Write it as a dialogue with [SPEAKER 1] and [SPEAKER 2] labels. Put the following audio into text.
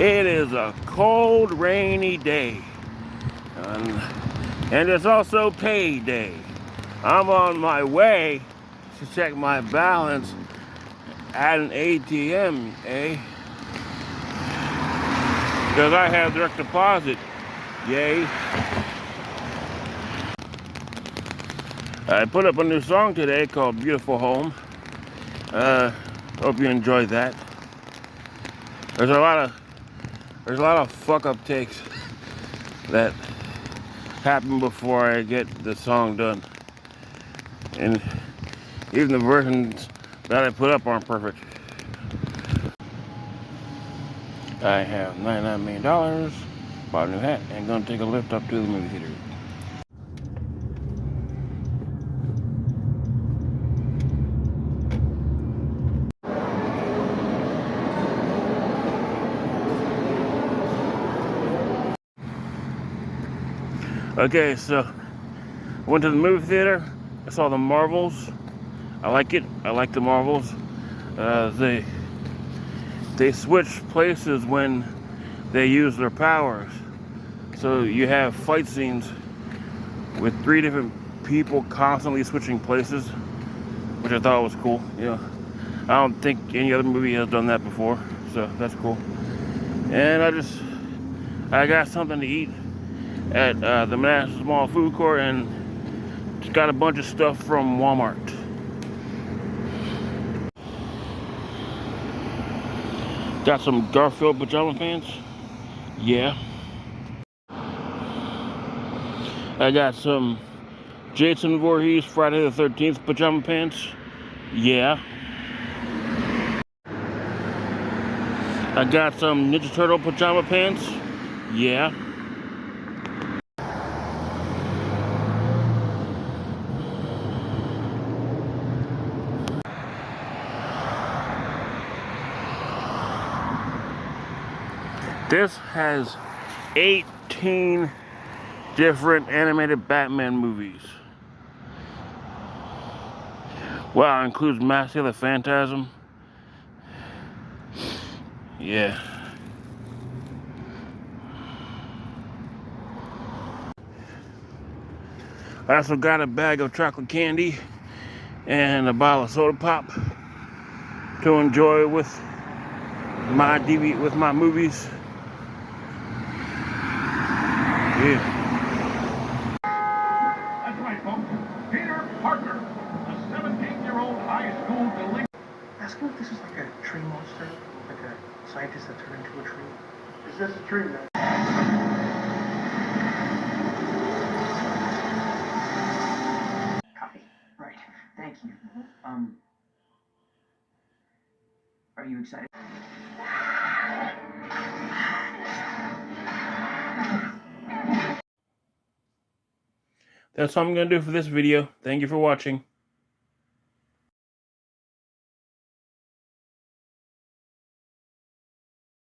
[SPEAKER 1] It is a cold, rainy day. And it's also payday. I'm on my way to check my balance at an ATM, because I have direct deposit. Yay. I put up a new song today called Beautiful Home. Hope you enjoyed that. There's a lot of fuck up takes that happen before I get the song done. And even the versions that I put up aren't perfect. I have $99 million, bought a new hat, and gonna take a lift up to the movie theater. Okay, so went to the movie theater. I saw the Marvels. I like it. I like the Marvels. They switch places when they use their powers. So you have fight scenes with 3 different people constantly switching places, which I thought was cool. I don't think any other movie has done that before, so that's cool. And I got something to eat at the Manassas Mall food court, and just got a bunch of stuff from Walmart. Got some Garfield pajama pants. Yeah. I got some Jason Voorhees Friday the 13th pajama pants. Yeah. I got some Ninja Turtle pajama pants. Yeah. This has 18 different animated Batman movies. Wow, includes Mask of the Phantasm. Yeah. I also got a bag of chocolate candy and a bottle of soda pop to enjoy with my movies. Yeah.
[SPEAKER 2] That's right, folks. Peter Parker, a 17-year-old high school delinquent.
[SPEAKER 3] Ask him if this is like a tree monster, like a scientist that turned into a tree.
[SPEAKER 2] Is this a tree, man?
[SPEAKER 3] Copy. Right. Thank you. Are you excited?
[SPEAKER 1] That's all I'm going to do for this video. Thank you for watching.